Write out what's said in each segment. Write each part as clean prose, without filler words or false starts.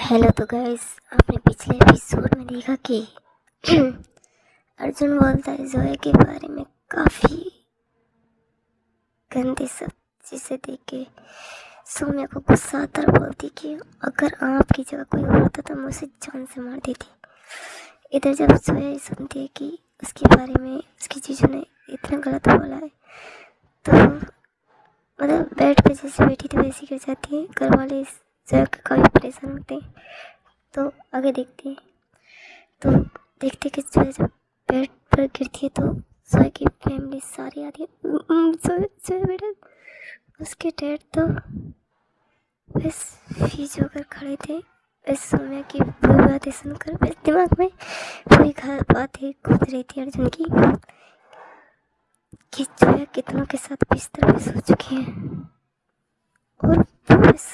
Hello. तो guys, आपने पिछले एपिसोड में देखा कि अर्जुन बोलता है जोया के बारे में काफ़ी गंदे सब चीज़ें देख के सौम्या को गुस्सा आता और बोलती कि अगर आपकी जगह कोई और होता तो मैं उसे जान से मार देती। इधर जब जोया ये सुनती है कि उसके बारे में उसकी चीज़ों ने इतना गलत बोला है तो मतलब बेड पे जैसे बैठी थी वैसी गिर जाती है। घर वाले इस जोया के काफ़ी परेशान होते हैं। तो आगे देखते हैं तो देखते कि जोया जब बेड पर गिरती है तो जोया की फैमिली सारी आती है। जोया बेटा, उसके डैड तो बस फीज होकर खड़े थे। बस सौम्या की बुरी बातें सुनकर बस दिमाग में वही बातें घूम रही थी अर्जुन की कि जोया कितनों के साथ बिस्तर पे सो चुकी है और वो बस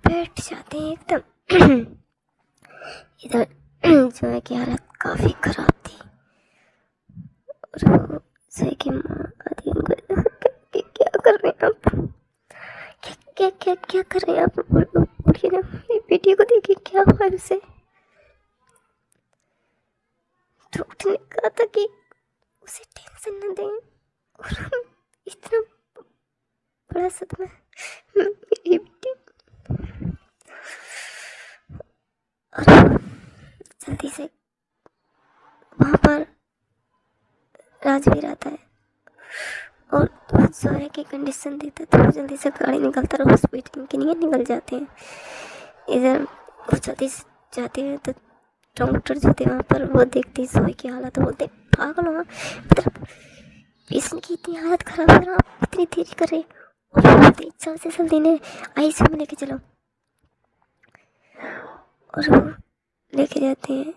बैठ जाते हैं एकदम। इधर जोया की हालत काफ़ी ख़राब थी और वो जोया की माँ आदि उनको क्या कर रहे हैं आप, क्या क्या क्या क्या कर रहे हैं आप, उठिए ना, मेरी बेटी को देखिए क्या हुआ है उसे। डॉक्टर ने कहा था कि उसे टेंशन न दें और इतना बड़ा सदमा मेरी बेटी। और जल्दी से वहाँ पर राजवीर आता है और जोया की कंडीशन देखता है तो वो जल्दी से गाड़ी निकलता है हॉस्पिटल के लिए निकल जाते हैं। इधर वो जल्दी से जाते हैं तो डॉक्टर जो थे वहाँ पर वो देखते जोया की हालत तो बोलते पागल हो, मतलब पेशेंट की इतनी हालत खराब है, आप इतनी देरी कर रहे और बोलते जल्दी से जल्दी इन्हें आईसीयू में लेके चलो। और वो लेके जाते हैं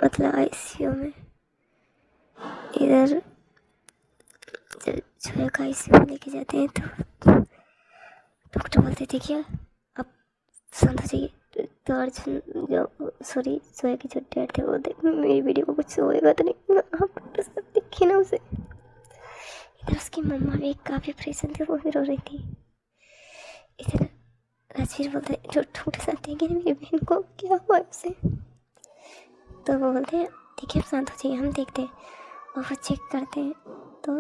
मतलब आईसीयू में। इधर जोया का आईसीयू में लेके जाते हैं तो डॉक्टर बोलते देखिए अब शांत हो जाइए। तो अर्जुन जो सॉरी जोया की जो डैड थे वो देख मेरी वीडियो को कुछ होएगा तो नहीं, आप देखिए ना उसे। इधर उसकी मम्मा भी काफ़ी परेशान थी, वो भी रो रही थी। इधर राजवीर बोलते जो डॉक्टर साहब थे कि मेरी बहन को क्या हुआ उसे। तो वो बोलते हैं देखिए आप शांत हो जाइए, हम देखते हैं। और वो चेक करते हैं तो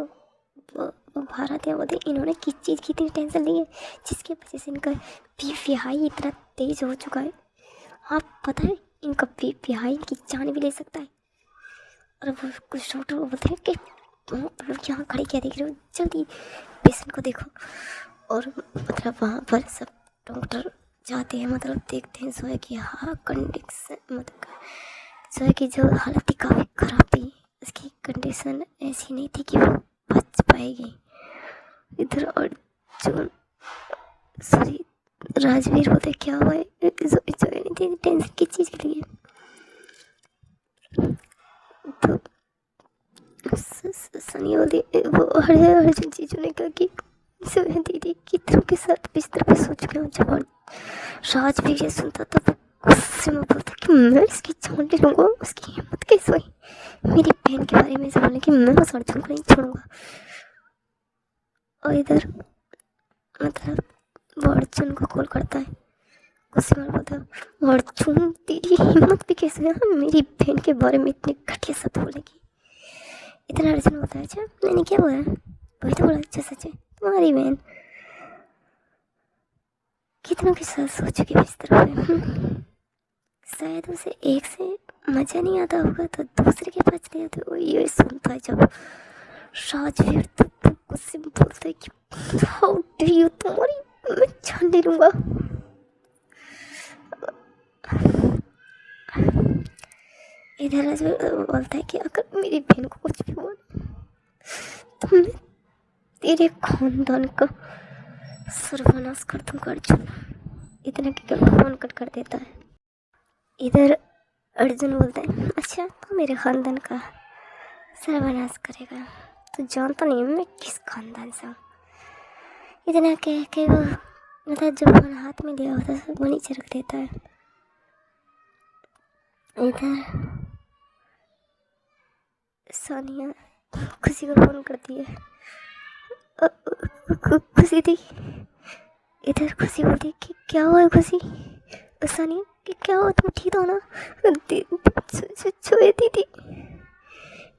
वो भारत है, बोलते इन्होंने किस चीज़ की इतनी टेंशन ली है जिसकी वजह से इनका बीपी हाई इतना तेज हो चुका है। आप पता है इनका बीपी हाई इनकी जान भी ले सकता है। और वो कुछ डॉक्टर को बोलते हैं कि यहाँ खड़े क्या देख रहे हो, जल्दी पेशेंट को देखो। और मतलब वहाँ पर सब डॉक्टर जाते हैं, मतलब देखते हैं जोया की कंडीशन, मतलब जोया की जो हालत थी काफ़ी ख़राब थी, उसकी कंडीशन ऐसी नहीं थी कि वो बच पाएगी। इधर और जो सॉरी राजवीर बोलते क्या हुआ है, जोया नहीं थी टेंशन किस चीज़ के लिए। तो सनी बोलती वो अर्जुन जीजू ने कहा कि जोया दीदी कितनों के साथ बिस्तर पे सो चुके हैं। जब राजवीर ये सुनता तो वो गुस्से में बोलता कि मैं इसकी जान ले लूँगा, उसकी हिम्मत कैसे हुई मेरी बहन के बारे में ऐसे बोलने की, मैं उस अर्जुन को नहीं छोड़ूंगा। और इधर मतलब वो अर्जुन को कॉल करता है, गुस्से में बोलता है अर्जुन तेरी हिम्मत भी कैसे है मेरी बहन के बारे में इतने घटिया शब्द बोलने की। इतना अर्जुन होता है अच्छा मैंने क्या बोला, वही तो बोला अच्छा सच है, तुम्हारी बहन कितनों के साथ सो चुके बिस्तर पे। शायद उसे एक से मजा नहीं आता होगा तो दूसरे के पास ले आते। वो ये सुनता है जब राजवीर तो गुस्से में बोलता है कि हाउ डू यू, तुम्हारी मैं जान ले लूंगा। इधर राजवीर बोलता है कि अगर मेरी बहन को कुछ भी हुआ तो मैं तेरे खानदान का सर्वनाश कर दूंगा अर्जुन। इतना कहकर फोन कट कर देता है। इधर अर्जुन बोलता है अच्छा तो मेरे खानदान का सर्वनाश करेगा तो जानता नहीं मैं किस खानदान से हूँ। इतना कह के वो मतलब जो फोन हाथ में लिया होता है वो नीचे रख देता है। इधर सानिया खुशी को फोन करती है, खुशी थी इधर खुशी बोलती कि क्या हुआ है खुशी, सानिया कि क्या हुआ, तुम ठीक हो ना, सोए दीदी।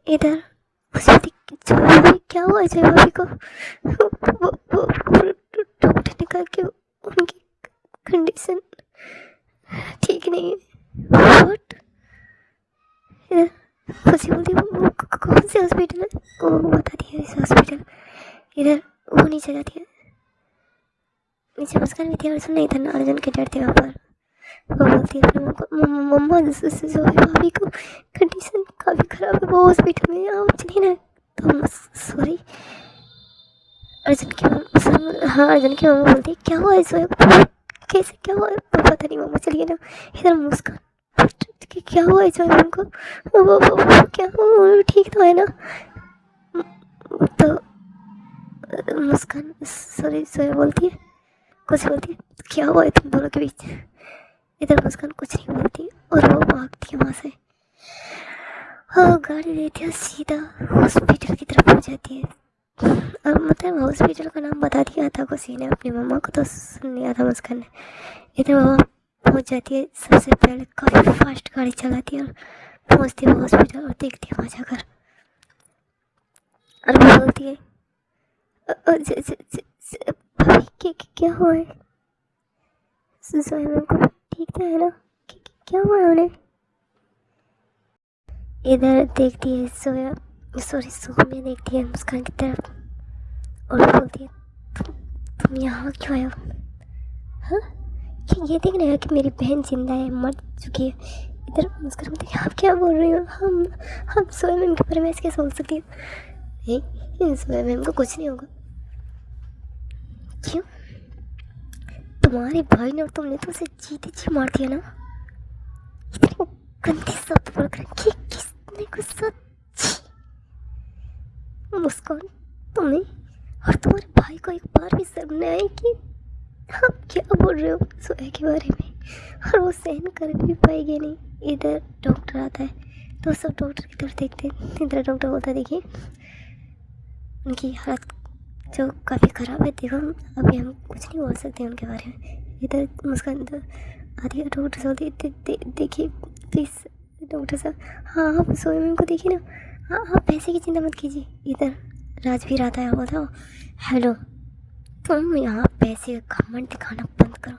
इधर खुशी बोलती क्या हुआ है जय भाभी को, डॉक्टर ने कहा कि उनकी कंडीशन ठीक नहीं है। व्हाट? खुशी बोलती वो कौन से हॉस्पिटल है, वो बताती है इस हॉस्पिटल। इधर वो नीचे जाती है, नीचे मुस्कान भी थी, अर्जुन नहीं था, अर्जुन के डर थे वहाँ पर। वो बोलती है अपने मम्मा जो है भाभी को कंडीशन काफ़ी ख़राब है, वो हॉस्पिटल में आप चलिए ना। तो सॉरी अर्जुन की मम्मा, हाँ अर्जुन की मम्मा बोलती है क्या हुआ है सोए, कैसे क्या हुआ है, पता नहीं मम्मा चलिए ना। इधर मुस्कान कि क्या हुआ है सोए उनको, वो क्या वो ठीक तो है ना। तो मुस्कान सॉरी सोए बोलती है, कुछ बोलती है क्या हुआ है तुम दोनों के बीच। इधर मुस्कान कुछ नहीं बोलती और वो भागती है वहाँ से। और गाड़ी लेती है सीधा हॉस्पिटल की तरफ पहुँच जाती है। और मतलब हॉस्पिटल का नाम बता दिया था खुशी ने, अपनी मम्मा को तो सुन लिया था मुस्कान ने। इधर वो पहुँच जाती है, सबसे पहले काफ़ी फास्ट गाड़ी चलाती है और पहुँचती है हॉस्पिटल और देखती है वहाँ जाकर। और वो बोलती है भाभी क्या हुआ है, सोया मैम को ठीक तो है ना, क्या हुआ है उन्हें। इधर देखती है सोया, सॉरी सोम्या देखती है मुस्कान की तरफ और बोलती है तुम यहाँ क्यों आए हो, हाँ क्या ये देख रहे हो कि मेरी बहन जिंदा है, मर चुकी है। इधर मुस्कान बोलती है आप क्या बोल रही हो, हम सोया मैम के बारे में ऐसे कैसे बोल सकती हूँ, सोया मैम को कुछ नहीं होगा। क्यों, तुम्हारे भाई ने और तुमने तो उसे जीते जी मार दिया ना। इतनी गंदी शब्द बोलकर किसने गुस्सा, मुस्कान तुम्हें और तुम्हारे भाई को एक बार भी शर्म नहीं आई कि आप क्या बोल रहे हो सोया के बारे में, और वो सहन कर भी पाएगी नहीं। इधर डॉक्टर आता है तो सब डॉक्टर की तरफ देखते हैं। इधर डॉक्टर बोलता है देखिए उनकी हालत जो काफ़ी ख़राब है, देखो अभी हम कुछ नहीं बोल सकते उनके बारे में। इधर मुस्कान आती है, डॉक्टर साहब देखिए प्लीज़ डॉक्टर साहब, हाँ आप सोए मैम को देखिए ना, हाँ आप पैसे की चिंता मत कीजिए। इधर राजवीर आता है, बताओ हेलो तुम यहाँ पैसे का घमंड दिखाना बंद करो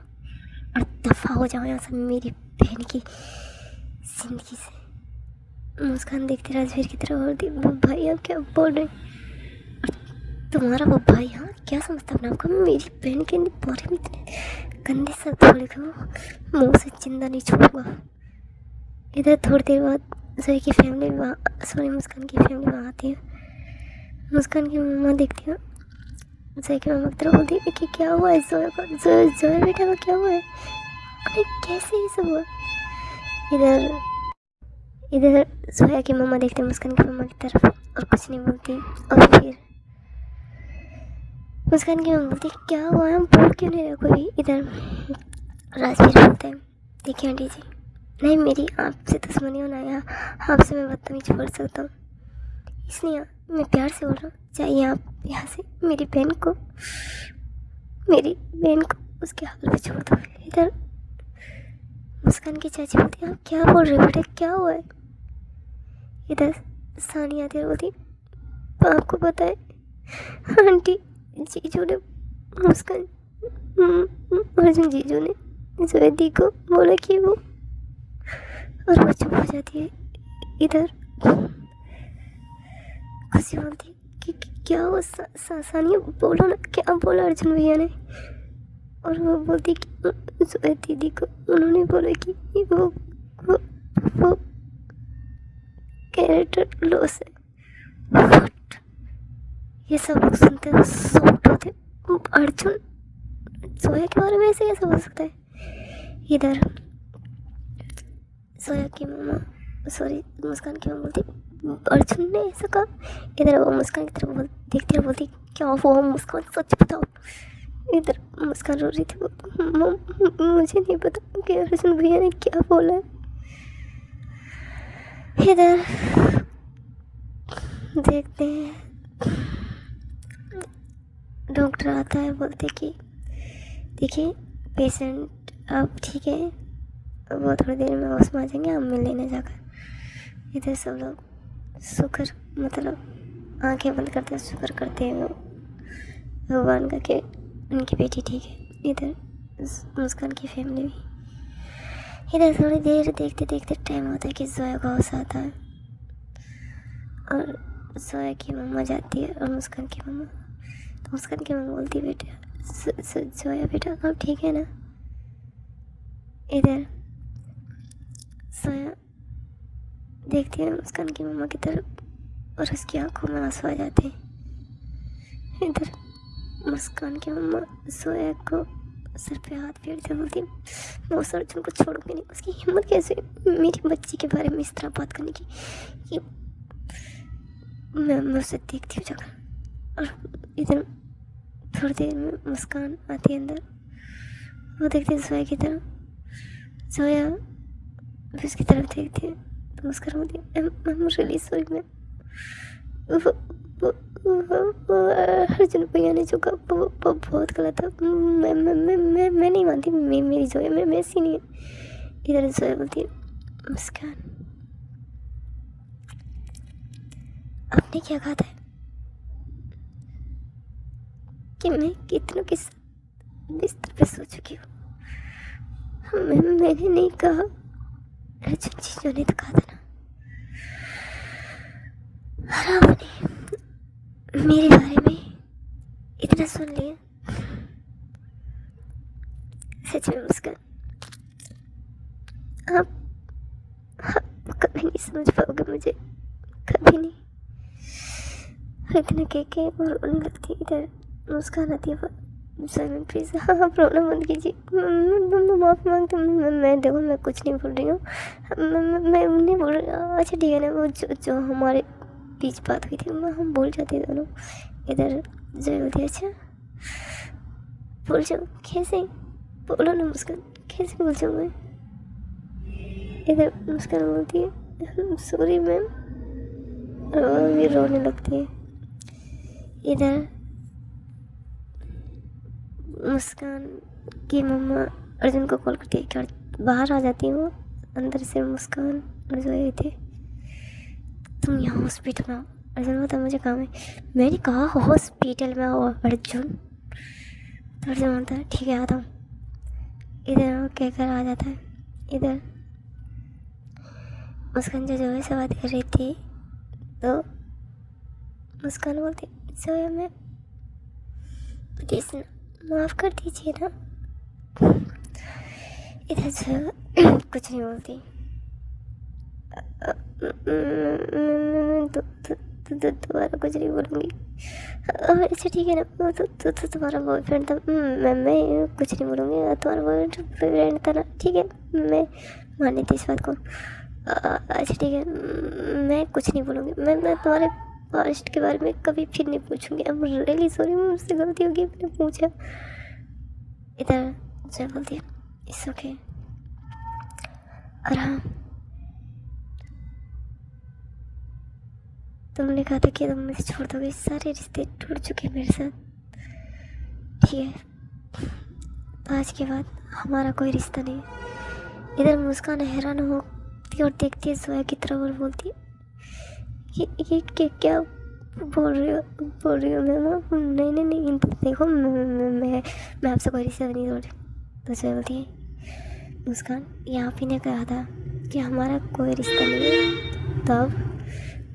और दफ़ा हो जाओ यहाँ से मेरी बहन की ज़िंदगी से। मुस्कान देखती राजवीर की तरफ और भाई आप क्या बोल रहे हैं, तुम्हारा वो भाई हाँ क्या समझता अपने आपको, मेरी बहन के बारे में इतने गंदे शब्द बोलेगा, मुँह से जिंदा नहीं छोड़ूंगा। इधर थोड़ी देर बाद जोए की फैमिली सॉरी मुस्कान की फैमिली वहाँ आती है। मुस्कान की मम्मा देखती है, जोए की मम्मा की तरफ बोलती है कि क्या हुआ है जोया को, जोया बेटा को क्या हुआ है, अरे कैसे ये सब हुआ। इधर जोया की मम्मा देखते हैं मुस्कान की मम्मा की तरफ और कुछ नहीं बोलती। और फिर मुस्कान की मम्मा बोलती क्या हुआ है, हम बोल क्यों नहीं रहे कोई। इधर राजवीर बोलते हैं देखिए आंटी जी, नहीं मेरी आपसे दुश्मनी होना है, आपसे मैं बदतमीज बोल सकता हूँ, इसलिए मैं प्यार से बोल रहा हूँ, चाहिए आप यहाँ से मेरी बहन को उसके हाल पे छोड़ दो। इधर मुस्कान की चाची बोलती आप क्या बोल रहे हो बेटा, क्या हुआ है। इधर सानिया आती है, बोलती आपको पता है आंटी जीजू ने मुस्कान अर्जुन जीजू ने जोएदी को बोला कि वो, और वो चुप हो जाती है। इधर खुशी बोलती है कि क्या वो सानिया बोलो ना, क्या बोला अर्जुन भैया ने। और वो बोलती कि जोए दीदी को उन्होंने बोला कि वो कैरेक्टर लॉस है। ये सब लोग सुनते हैं शॉक्ड होते, अर्जुन जोया के बारे में ऐसे कैसे हो सकता है। इधर जोया की मम्मा सॉरी मुस्कान की मम्मा बोलती अर्जुन ने ऐसा कहा। इधर वो मुस्कान की तरफ देखती है, बोलती क्या वो मुस्कान सच बताओ। इधर मुस्कान रो रही थी, मुझे नहीं पता कि अर्जुन भैया ने क्या बोला। इधर देखते हैं डॉक्टर आता है, बोलते कि देखिए पेशेंट अब ठीक है, वो थोड़ी देर में होश में आ जाएंगे, हम मिल लेने जाकर। इधर सब लोग शुक्र मतलब आंखें बंद करते शुक्र करते हैं भगवान का कि उनकी बेटी ठीक है। इधर मुस्कान की फैमिली भी। इधर थोड़ी देर देखते देखते टाइम होता है कि जोया का होश आता है और जोया की मम्मा जाती है और मुस्कान की मम्मा, तो मुस्कान की मम्मा बोलती है बेटा जोया बेटा अब ठीक है ना। इधर जोया देखती है मुस्कान की मम्मा की तरफ और उसकी आंखों में आंसू आ जाते हैं। इधर मुस्कान की मम्मा जोया को सर पे हाथ फेरते बोलती मैं उस अर्जुन को छोड़ूंगी नहीं, उसकी हिम्मत कैसे मेरी बच्ची के बारे में इस तरह बात करने की। ये मैं उसे देखती हूँ जाकर। और इधर थोड़ी देर में मुस्कान आती है अंदर, वो देखती है जोया की तरफ। जोया भी उसकी तरफ देखती है तो मुस्कान बोलती है I'm really sorry ma'am, Arjun भैया ने जो कहा वो बहुत गलत था। मैं नहीं मानती, मेरी जोया मैं ऐसी नहीं है। इधर जोया बोलती है मुस्कान आपने क्या कहा था कि मैं कितनों के साथ बिस्तर पे सो चुकी हूँ। मैंने नहीं कहा, अर्जुन जी ने तो कहा था ना। और आपने मेरे बारे में इतना सुन लिया। सच में मुस्कान आप कभी नहीं समझ पाओगे मुझे, कभी नहीं। इतना कह के और रोने लगती। इधर मुस्कान आती है सर प्लीज़ हाँ प्रॉब्लम मत कीजिए, माफ़ी मांगती हूँ। मैं देखो मैं कुछ नहीं बोल रही हूँ, मैं नहीं बोल रही। अच्छा ठीक है ना, वो जो हमारे बीच बात हुई थी हम भूल जाते दोनों। इधर जो होती है अच्छा भूल जाओ कैसे, बोलो ना मुस्कान कैसे भूल जाऊँ मैं। इधर मुस्कान बोलती है सॉरी मैम, और भी रोने लगती है। इधर मुस्कान की मम्मा अर्जुन को कॉल करती है कि बाहर आ जाती है। वो अंदर से मुस्कान और जो थे तुम यहाँ हॉस्पिटल में आओ। अर्जुन बोलता मुझे काम है। मैंने कहा हॉस्पिटल में आओ अर्जुन। तो अर्जुन बोलता है ठीक है आता हूँ। इधर वो कहकर आ जाता है। इधर मुस्कान जो जोया से बात कर रही थी तो मुस्कान बोलती जोया मैं प्लीज़ माफ़ कर दीजिए ना। इधर जो कुछ नहीं बोलती। दोबारा कुछ नहीं बोलूँगी। अच्छा ठीक है ना, तो तुम्हारा बॉयफ्रेंड था। मैं कुछ नहीं बोलूँगी। तुम्हारा बॉयफ्रेंड था ना, ठीक है मैं मान लेती इस बात को। अच्छा ठीक है मैं कुछ नहीं बोलूँगी। मैं तुम्हारे पास्ट के बारे में कभी फिर नहीं पूछूंगी। अब रियली सॉरी मुझसे गलती होगी मैंने पूछा। इधर जय बोलती है इट्स ओके। और हाँ तुमने कहा था कि तुम मुझे छोड़ दोगे, सारे रिश्ते टूट चुके मेरे साथ, ठीक है तो आज के बाद हमारा कोई रिश्ता नहीं। इधर मुस्कान हैरान होती और देखती है जोया की तरफ और बोलती है ये क्या बोल रही हो मैम। नहीं देखो मैं आपसे कोई रिश्ता नहीं तोड़ रही। तो जोया बोलती है मुस्कान ये आप ही ने कहा था कि हमारा कोई रिश्ता नहीं है, तो अब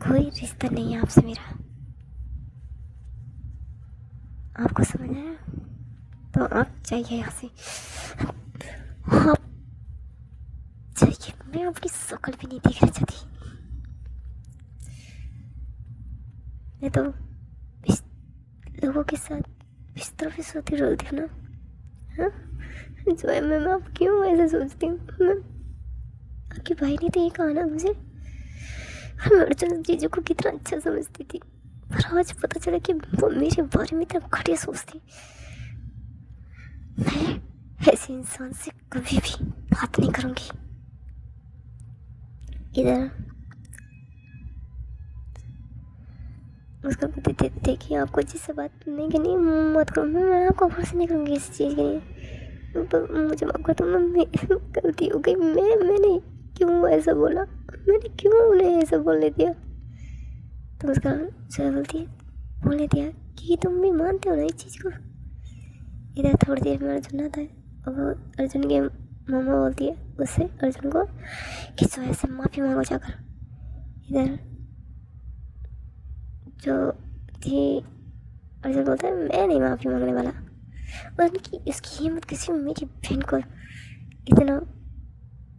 कोई रिश्ता नहीं है आपसे मेरा। आपको समझ आया? तो आप जाइए यहाँ से, आप जाइए। मैं आपकी शक्ल भी नहीं देखना चाहती। मैं तो लोगों के साथ बिस्तर पे सोती रोती हूँ ना। हाँ जो है मैं आप क्यों ऐसे सोचती हूँ। मैं आपके भाई ने तो ये कहा ना मुझे, मैं अर्जुन जीजू को कितना अच्छा समझती थी, पर आज पता चला कि वो मेरे बारे में इतना घटिया सोचती। मैं ऐसे इंसान से कभी भी बात नहीं करूँगी। इधर उसको देखिए आपको जिससे बात नहीं करनी मत करो। मैं आपको फोर्स नहीं करूँगी इस चीज़ के लिए। मुझे माफ़ कर दो, मैं गलती हो गई, मैंने क्यों ऐसा बोला, मैंने क्यों उन्हें ऐसा बोलने दिया। तो उसका जोया बोलती है, बोलने दिया कि तुम भी मानते हो ना इस चीज़ को। इधर थोड़ी देर में अर्जुन आता है और वो अर्जुन के मम्मा बोलती है उससे, अर्जुन को, कि जोया से माफ़ी मांगो जाकर। इधर जो थी, अर्जुन बोलता है मैं नहीं माफ़ी मांगने वाला। और उनकी इसकी हिम्मत किसी मेरी बहन को इतना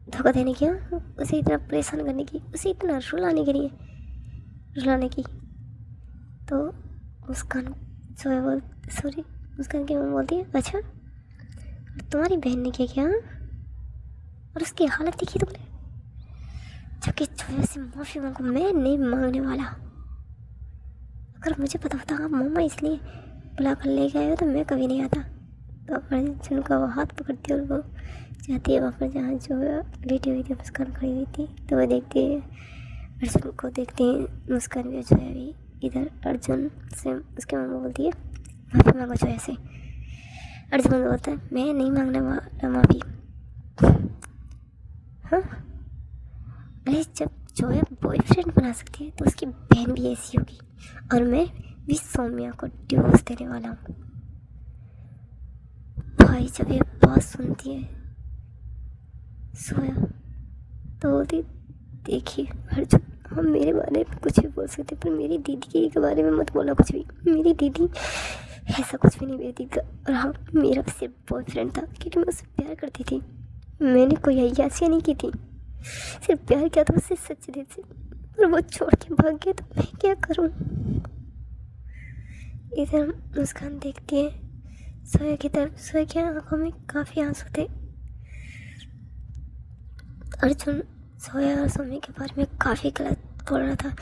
धोखा देने की, उसे इतना परेशान करने की, उसे इतना रुलाने की। तो मुस्कान जोया बोल सॉरी मुस्कान की मम्मा बोलती है, अच्छा तुम्हारी बहन ने क्या, और उसकी हालत देखी तुमने, जबकि जोया से माफ़ी मांगो, मैं नहीं मांगने वाला। अगर मुझे पता होता आप मम्मा इसलिए बुला कर ले गए हो तो मैं कभी नहीं आता। तो अर्जुन का वो हाथ पकड़ती है और वो जाती है वहाँ पर जहाँ जो लेटी हुई थी मुस्कान खड़ी हुई थी। तो वो देखती है, अर्जुन को देखती है मुस्कान भी, जोया भी। इधर अर्जुन से उसके मम्मा बोलती है माफ़ी मांगो जोया से। अर्जुन बोलता है मैं नहीं मांगने वाला माफ़ी। हाँ, अरे जब जोया बॉयफ्रेंड बना सकती है तो उसकी बहन भी ऐसी होगी, और मैं भी सौम्या को डिवोर्स देने वाला हूँ। भाई जब ये बात सुनती है जोया तो बोलती, देखिए अर्जुन, हम मेरे बारे में कुछ भी बोल सकते पर मेरी दीदी के बारे में मत बोलना कुछ भी। मेरी दीदी ऐसा कुछ भी नहीं, मेरी दीदी का। और हाँ, मेरा सिर्फ बॉयफ्रेंड था क्योंकि मैं उससे प्यार करती थी, मैंने कोई अय्यासियाँ नहीं की थी, सिर्फ प्यार किया था उससे सच्चे दिल से। और वो छोड़ के भाग गया तो मैं क्या करूँ। इधर मुस्कान देखती है जोया की तरफ, जोया की आंखों में काफ़ी आंसू थे। अर्जुन जोया और सौम्या के बारे में काफ़ी गलत बोल रहा था।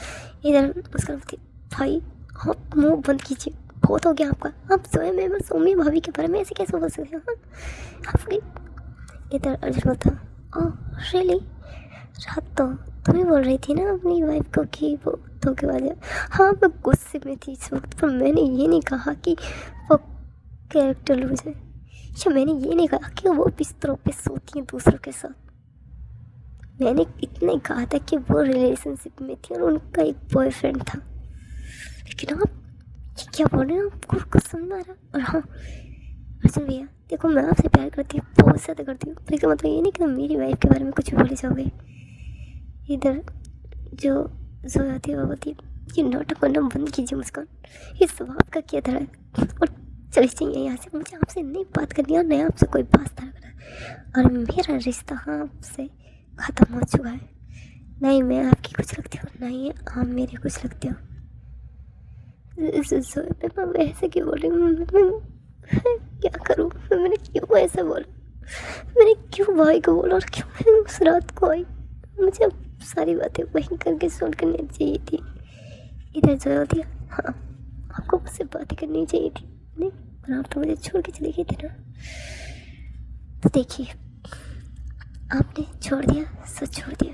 इधर मुस्कान बोलती, भाई आप मुंह बंद कीजिए, बहुत हो गया आपका। आप जोया मैम और सौम्या भाभी के बारे में ऐसे कैसे बोल सकते हो। हाँ, इधर अर्जुन बोलता, ओह रियली, रात तो तुम ही बोल रही थी ना अपनी वाइफ को कि वो धोखेबाज है। हाँ, मैं गुस्से में थी इस वक्त, पर मैंने ये नहीं कहा कि वो कैरेक्टर लूज है, या मैंने ये नहीं कहा कि वो बिस्तरों पे सोती हैं दूसरों के साथ। मैंने इतना ही कहा था कि वो रिलेशनशिप में थी और उनका एक बॉयफ्रेंड था। लेकिन आप ये क्या बोल रहे हैं, आपको कुछ समझ आ रहा। और हाँ अर्जुन भैया, देखो मैं आपसे प्यार करती हूँ, बहुत ज़्यादा करती हूँ, इसका मतलब ये नहीं कि मेरी वाइफ के बारे में कुछ भी बोले जाओगे। इधर जो जोया थी वो बोलती, ये नाटक करना बंद कीजिए मुस्कान, ये स्वभाव का क्या तरह है, और चले जाइए यहाँ से। मुझे आपसे नहीं बात करनी है और नहीं आपसे कोई बात करना है, और मेरा रिश्ता हाँ आपसे ख़त्म हो चुका है। नहीं मैं आपकी कुछ लगती हूँ, नहीं आप मेरे कुछ लगते हो। जोया मैं ऐसे क्यों बोल रही हूँ, क्या करूँ, मैंने क्यों ऐसा बोला, मैंने क्यों भाई को बोला और क्यों मैं उस रात को आई। मुझे अब सारी बातें वहीं करके सुन करनी चाहिए थी। इधर जो होती है, हाँ आपको मुझसे बातें करनी चाहिए थी, नहीं पर आप तो मुझे छोड़ के चले गए थे ना। तो देखिए आपने छोड़ दिया सो छोड़ दिया,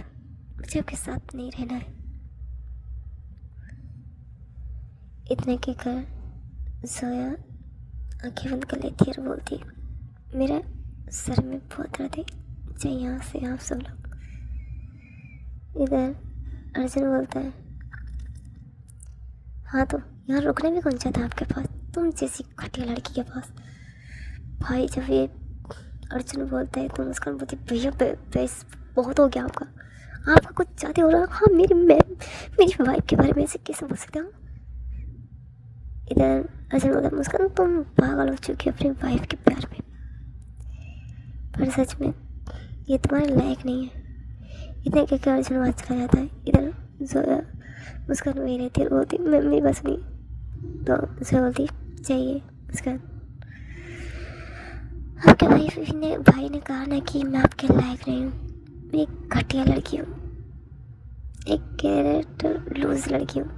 मुझे आपके साथ नहीं रहना है। इतने के कर जोया आंखें बंद कर लेती है और बोलती है, मेरा सर में बहुत दर्द है, चाहिए यहाँ से आप सब लोग। इधर अर्जुन बोलता है, हाँ तो यहाँ रुकने में कौन चाहता आपके पास, तुम जैसी घटिया लड़की के पास। भाई जब ये अर्जुन बोलता है तो मुस्कान बोलती, भैया बस बहुत हो गया आपका कुछ ज़्यादा हो रहा है। हाँ मेरी वाइफ के बारे में ऐसे कैसे बोल सकते हो। इधर अर्जुन बोलता, मुस्कान तुम पागल हो चुकी हो अपनी वाइफ के प्यार में, पर सच में ये तुम्हारे लायक नहीं है। इतने कहकर अर्जुन वहाँ चला जाता है। इधर जोया मुस्कान वही रहती है, बोलती मैं मेरी बस नहीं। तो जोया बोलती चाहिए मुस्कान, आपके भाई ने कहा ना कि मैं आपके लायक नहीं हूँ, मैं एक घटिया लड़की हूँ, एक कैरेक्टर लूज लड़की हूँ।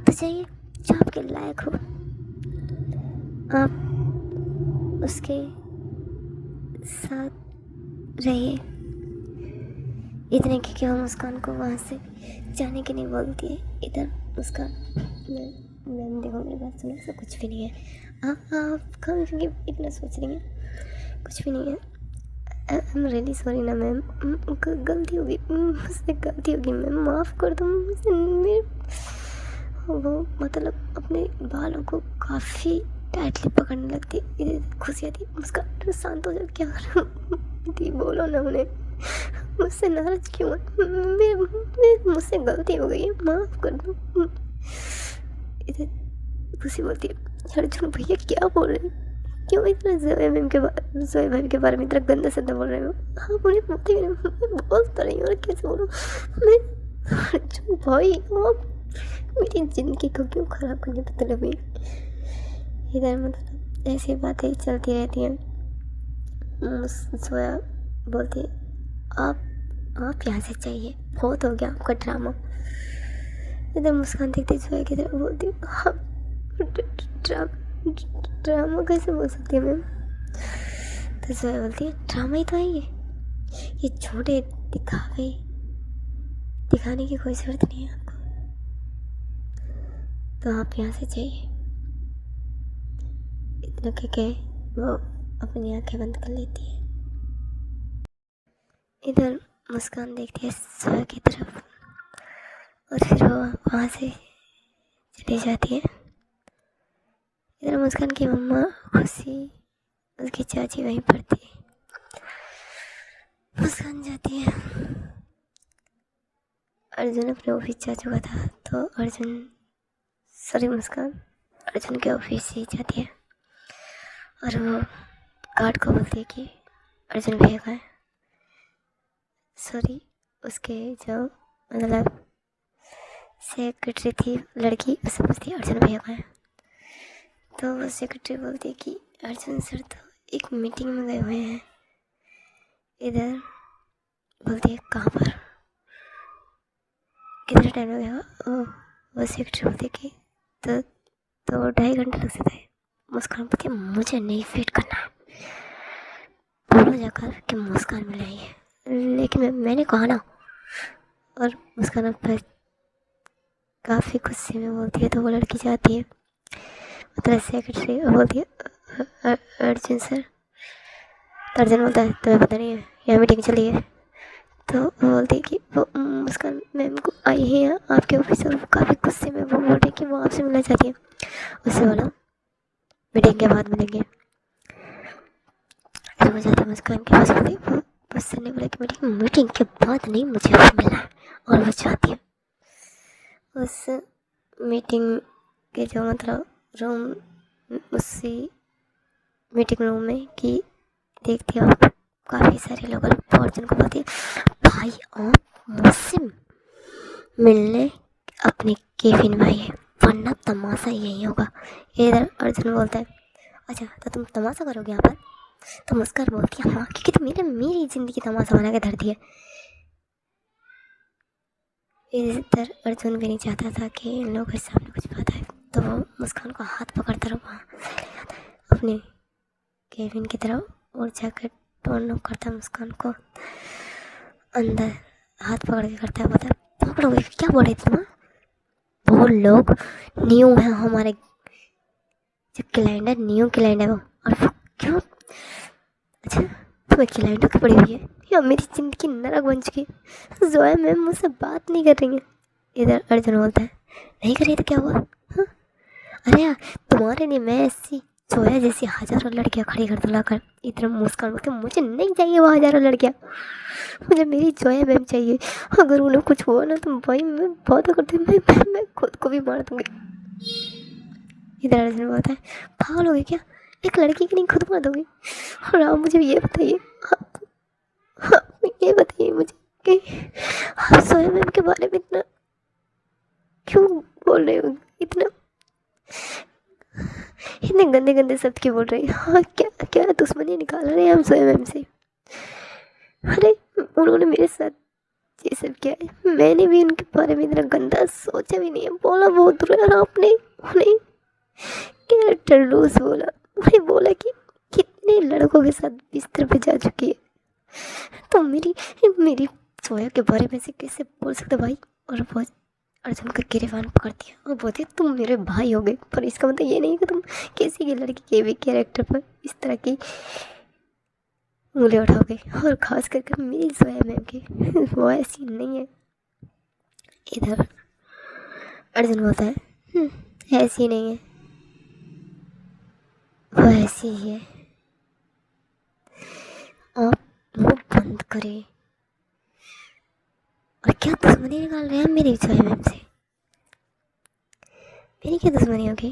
तो चाहिए जो आपके लायक हो, आप उसके साथ रहिए। इतने कि वो मुस्कान को वहाँ से जाने के नहीं बोलती है। इधर मुस्कान, मैम देखो मेरी बात सुनो, ऐसा कुछ भी नहीं है। आप कम क्योंकि इतना सोच रही हैं। कुछ भी नहीं है। आई एम रियली सॉरी ना मैम, गलती होगी, मुझसे गलती होगी मैम, माफ़ कर दो मुझसे। वो मतलब अपने बालों को काफ़ी टाइटली पकड़ने लगती, खुशी आती, मुस्कान, शांत हो जाओ, क्या दी बोलो ना उन्हें, मुझसे नाराज क्यों है, मुझसे गलती हो गई है, माफ़ कर दो। इधर खुशी बोलती है, अर्जुन भैया क्या बोल रहे हैं, क्यों इतना जोया भाभी के बारे में इतना गंदा सदा बोल रहे हो। हाँ बोले, बोलते मैं बोल तो रही हूँ और कैसे बोलूँ मैं। अर्जुन भाई आप मेरी ज़िंदगी को क्यों ख़राब करने पर तुले हुए। इधर मतलब ऐसी बातें चलती रहती हैं। जोया बोलती है, आप यहाँ से चाहिए, बहुत हो गया आपका ड्रामा। इधर मुस्कान देखती जोया की तरफ बोलती है, हाँ ड्रामा कैसे बोल सकती है मैम। तो जोया बोलती है, ड्रामा ही तो है ये छोटे दिखाने की कोई ज़रूरत नहीं है आपको, तो आप यहाँ से जाइए। इतना कह के वो अपनी आंखें बंद कर लेती है। इधर मुस्कान देखती है जोया की तरफ और फिर वो वहाँ से चली जाती है। इधर मुस्कान की मम्मा खुशी, उसकी चाची वहीं पर थी। मुस्कान जाती है, अर्जुन अपने ऑफिस जा चुका था, तो मुस्कान अर्जुन के ऑफिस ही जाती है और वो गार्ड को बोलती है कि अर्जुन भैया कहाँ है। सॉरी, उसके जो मतलब सेक्रेटरी थी लड़की, उससे पूछती है अर्जुन भैया कहाँ है। तो वो सेक्रेटरी बोलती है कि अर्जुन सर तो एक मीटिंग में गए हुए हैं। इधर बोलती है, कहाँ पर, कितना टाइम लगेगा। वो सेक्रेटरी बोलती है कि तो 2.5 घंटे लग सकते हैं। मुस्कान बोलती है, मुझे नहीं वेट करना है, बोलो जाकर कि मुस्कान मिल रही है। लेकिन मैंने कहा ना। और मुस्कान अब काफ़ी गुस्से में बोलती है, तो वो लड़की जाती है, मतलब सेक्रेटरी बोलती है, अर्जुन सर। तो अर्जुन बोलता है, तुम्हें पता नहीं है यहाँ मीटिंग चली है। तो वो बोलती है कि वो मुस्कान मैम को आई है आपके ऑफिस, और वो काफ़ी गुस्से में वो बोल रही है कि वो आपसे मिलना चाहती है। उससे बोला मीटिंग के बाद मिलेंगे। वो जाती है मुस्कान के पास, बोलती वो बस ने बोला कि मीटिंग के बाद नहीं, मुझे अब मिलना है। और वो चाहती है उस मीटिंग के जो मतलब रूम, उसी मीटिंग रूम में कि देखती हो आप काफ़ी सारे लोग। अर्जुन को बोलती है, भाई आप मुझसे मिलने अपने केबिन में आइए, वरना तमाशा यही होगा। इधर अर्जुन बोलता है, अच्छा तो तुम तमाशा करोगे यहाँ पर। तो मुस्कान बोलती है, हाँ क्योंकि तुम मेरी ज़िंदगी तमाशा बना के धर दी है। इधर अर्जुन भी नहीं चाहता था कि इन लोगों के सामने कुछ बात है, तो वो मुस्कान को हाथ पकड़ता रहा वहाँ अपने केबिन की तरफ और जाकर डोर नॉक करता है। मुस्कान को अंदर हाथ पकड़ के करता है, बोलता है पकड़ोगे क्या बोल रहे तुम। वो लोग न्यू है हमारे जो क्लाइंट है, न्यू क्लाइंट है वो। और वो क्यों, अच्छा तुम्हें क्लाइंटों की पड़ी हुई है या मेरी ज़िंदगी नरक बन चुकी है। जोया मैम मुझसे बात नहीं कर रही है। इधर अर्जुन बोलता है, नहीं करिए तो क्या हुआ। हाँ अरे यार तुम्हारे लिए मैं ऐसी जोया जैसी हज़ारों लड़कियां खड़ी कर दूँ लाकर। इधर मुस्कान बोलते, मुझे नहीं चाहिए वो हज़ारों लड़कियां, मुझे मेरी जोया मैम चाहिए। अगर उन्हें कुछ हुआ ना तो भाई मैं बहुत करती हूँ, मैं खुद को भी मार दूँगी। इधर अर्जुन बोलता है, पागल हो गई क्या, एक लड़की की नहीं खुद मार दोगी। और आप मुझे ये बताइए, आप ये बताइए मुझे कि आप जोया मैम के बारे में इतना क्यों बोल रहे हो, इतने गंदे गंदे शब्द क्यों बोल रहे हैं। हाँ क्या क्या दुश्मनी निकाल रहे हैं हम जोया मैम से। अरे उन्होंने मेरे साथ ये सब किया है, मैंने भी उनके बारे में इतना गंदा सोचा भी नहीं है, बोला बहुत बुरा। और आपने उन्हें क्या टर्लूस बोला, उन्हें बोला कि कितने लड़कों के साथ बिस्तर पे जा चुकी है, तो मेरी जोया के बारे में से कैसे बोल सकते भाई। और वो अर्जुन का गिरफ्तार पकड़ती है और बोलती है, तुम मेरे भाई हो गए, पर इसका मतलब ये नहीं कि तुम किसी की लड़की के भी कैरेक्टर पर इस तरह की उंगली उठाओगे, और खास करके मेरी जोया मैम की वो ऐसी नहीं है। इधर अर्जुन बोलता है ऐसी नहीं है, वो ऐसी ही है, आप मुंह बंद करें। और क्या दुश्मनी निकाल रहे हैं मेरी जोया मैम से? मेरी क्या दुश्मनी होगी?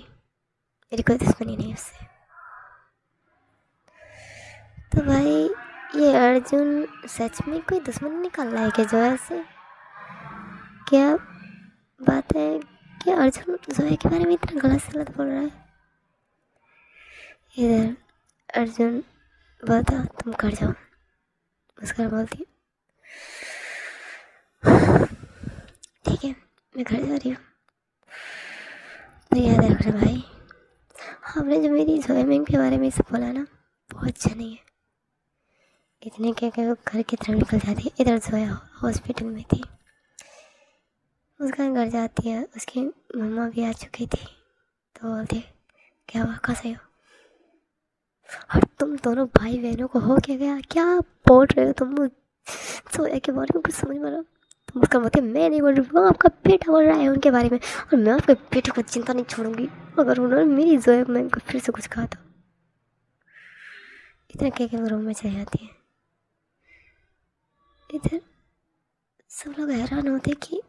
मेरी कोई दुश्मनी नहीं उससे। तो भाई ये अर्जुन सच में कोई दुश्मनी निकाल रहा है क्या जोया से? क्या बात है कि अर्जुन जोया के बारे में इतना गलत सलत बोल रहा है? इधर अर्जुन बोलता तुम कर जाओ, मुस्कान बोलती ठीक है मैं घर जा रही हूँ। तो याद रखना भाई, आपने जो मेरी जोया मैम के बारे में सब बोला ना, बहुत अच्छा नहीं है। इतने क्या क्या वो घर की तरफ निकल जाती है। इधर जोया हॉस्पिटल में थी, उसका घर जाती है, उसकी मम्मा भी आ चुकी थी। तो बोलते क्या हुआ, कहाँ से हो? और तुम दोनों भाई बहनों को हो क्या गया, क्या बोल रहे हो तुम? जोया के बारे में कुछ समझ में आ रहा? तुम उसका मतलब मैं नहीं बोल रही हूँ, आपका बेटा बोल रहा है उनके बारे में। और मैं आपके बेटे को चिंता नहीं छोड़ूंगी अगर उन्होंने मेरी जोया मैम को फिर से कुछ कहा था। इतना क्या क्या रूम में चली जाती है। इधर सब लोग हैरान होते कि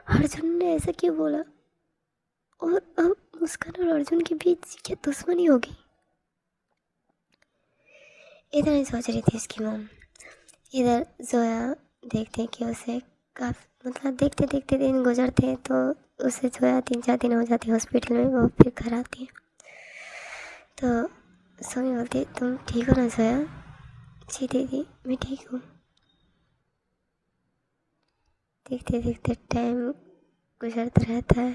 अर्जुन ने ऐसा क्यों बोला, और अब मुस्कान और अर्जुन के बीच क्या दुश्मनी होगी? इधर नहीं सोच रही थी इसकी मॉम। इधर जोया देखते कि उसे काफ़ी मतलब देखते देखते दिन गुजरते, तो उसे जोया 3-4 दिन हो जाते हॉस्पिटल में, वो फिर घर आती है। तो सोनी बोलती तुम ठीक हो ना जोया? जी दीदी मैं ठीक हूँ। देखते देखते टाइम गुजरता रहता है।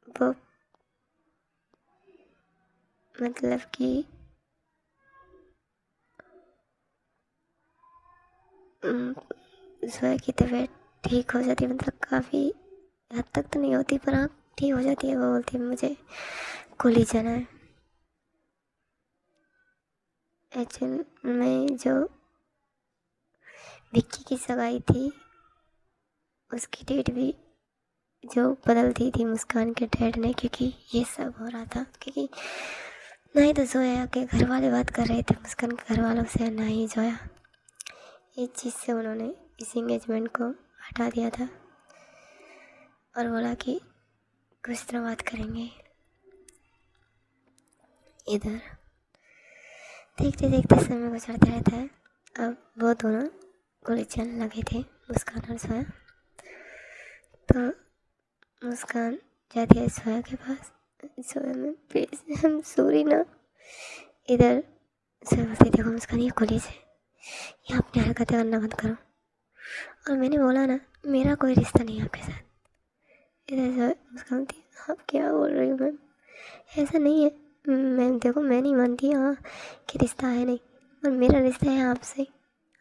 वो मतलब कि जोया की तबीयत ठीक हो जाती है, मतलब काफ़ी हद तक तो नहीं होती पर हाँ ठीक हो जाती है। वो बोलती है मुझे कॉलेज जाना है। एक्चुअल में जो विक्की की सगाई थी उसकी डेट भी जो बदल दी थी मुस्कान के डैड ने, क्योंकि ये सब हो रहा था। क्योंकि ना ही तो जोया के घर वाले बात कर रहे थे मुस्कान के घर वालों से, ना ही जोया। इस चीज़ से उन्होंने इस एंगेजमेंट को हटा दिया था और बोला कि कुछ तरह बात करेंगे। इधर देखते देखते समय गुजरता रहता है। अब वो दोनों गोली चलने लगे थे, मुस्कान और सोया। तो मुस्कान जाती है सोया के पास, सोया में प्लीज़ हम सॉरी ना। इधर सोया बोलती देखो मुस्कान ये कॉलेज है, ये अपनी हरकतें करना बंद करो, और मैंने बोला ना मेरा कोई रिश्ता नहीं है आपके साथ। इधर सोया मुस्कान बोलती आप क्या बोल रही हो मैम, ऐसा नहीं है मैम, देखो मैं नहीं मानती हाँ कि रिश्ता है नहीं, और मेरा रिश्ता है आपसे,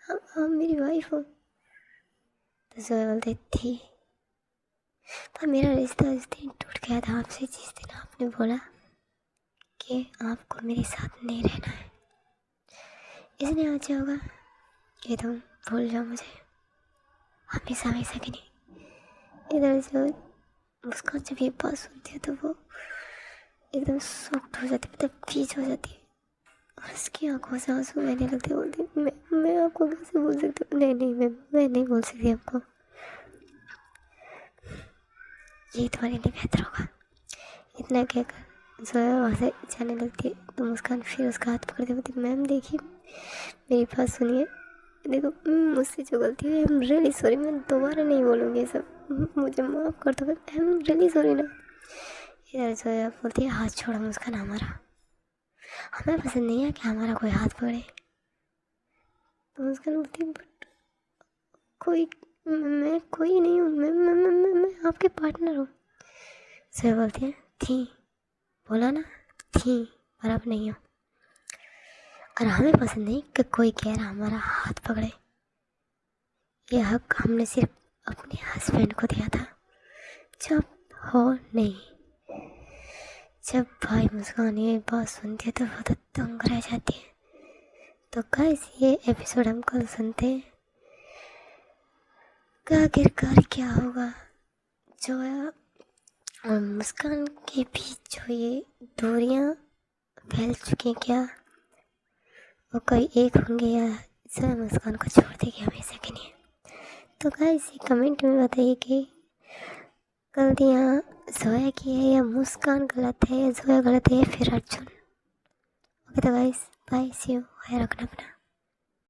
आप मेरी वाइफ हो। तो सोया बोलते थी पर मेरा रिश्ता उस दिन टूट गया था आपसे जिस दिन आपने बोला कि आपको मेरे साथ नहीं रहना है। इसलिए अच्छा होगा कि तुम भूल जाओ मुझे हमेशा हमेशा के नहीं। इधर से उसका जब ये बात सुनती है तो वो एकदम सॉफ्ट हो जाती है, मतलब पीच हो जाती है, और उसकी आंखों से आंसू बहने लगते। बोलती मैं आपको कैसे बोल सकती हूँ? नहीं नहीं मैं नहीं बोल सकती आपको, ये तुम्हारे लिए बेहतर होगा। इतना कहकर जोया वहाँ से जाने लगती है। तो मुस्कान फिर उसका हाथ पकड़ते बोलती मैम देखिए मेरी बात सुनिए, देखो मुझसे जो गलती हुई आई एम रियली सॉरी, मैं दोबारा नहीं बोलूँगी सब, मुझे माफ़ कर दो, आई एम रियली सॉरी ना। इधर जोया बोलती है हाथ छोड़ो मुस्कान, हमारा हमें पसंद नहीं है कि हमारा कोई हाथ पकड़े। तो मुस्कान बोलती है बट कोई मैं कोई नहीं हूँ, मैं आपके पार्टनर हूँ। जोया बोलती है थी, बोला ना थी पर अब नहीं हो, और हमें पसंद नहीं कि कोई कह रहा हमारा हाथ पकड़े। ये हक हमने सिर्फ अपने हस्बैंड को दिया था। चुप हो नहीं, जब भाई मुस्कान ये बात सुनती है तो बहुत तंग रह जाती है। तो गाइस ये एपिसोड हम कल सुनते हैं कि आखिरकार क्या होगा। जोया और मुस्कान के बीच जो ये दूरियां फैल चुकी हैं, क्या वो कोई एक होंगे या जोया मुस्कान को छोड़ देगी हमेशा के लिए। तो गाइस ये कमेंट में बताइए कि गलती यहाँ जोया की है या मुस्कान गलत है या जोया गलत है या फिर अर्जुन। ओके तो गाइस बाय, सी यू, ख्याल रखना अपना।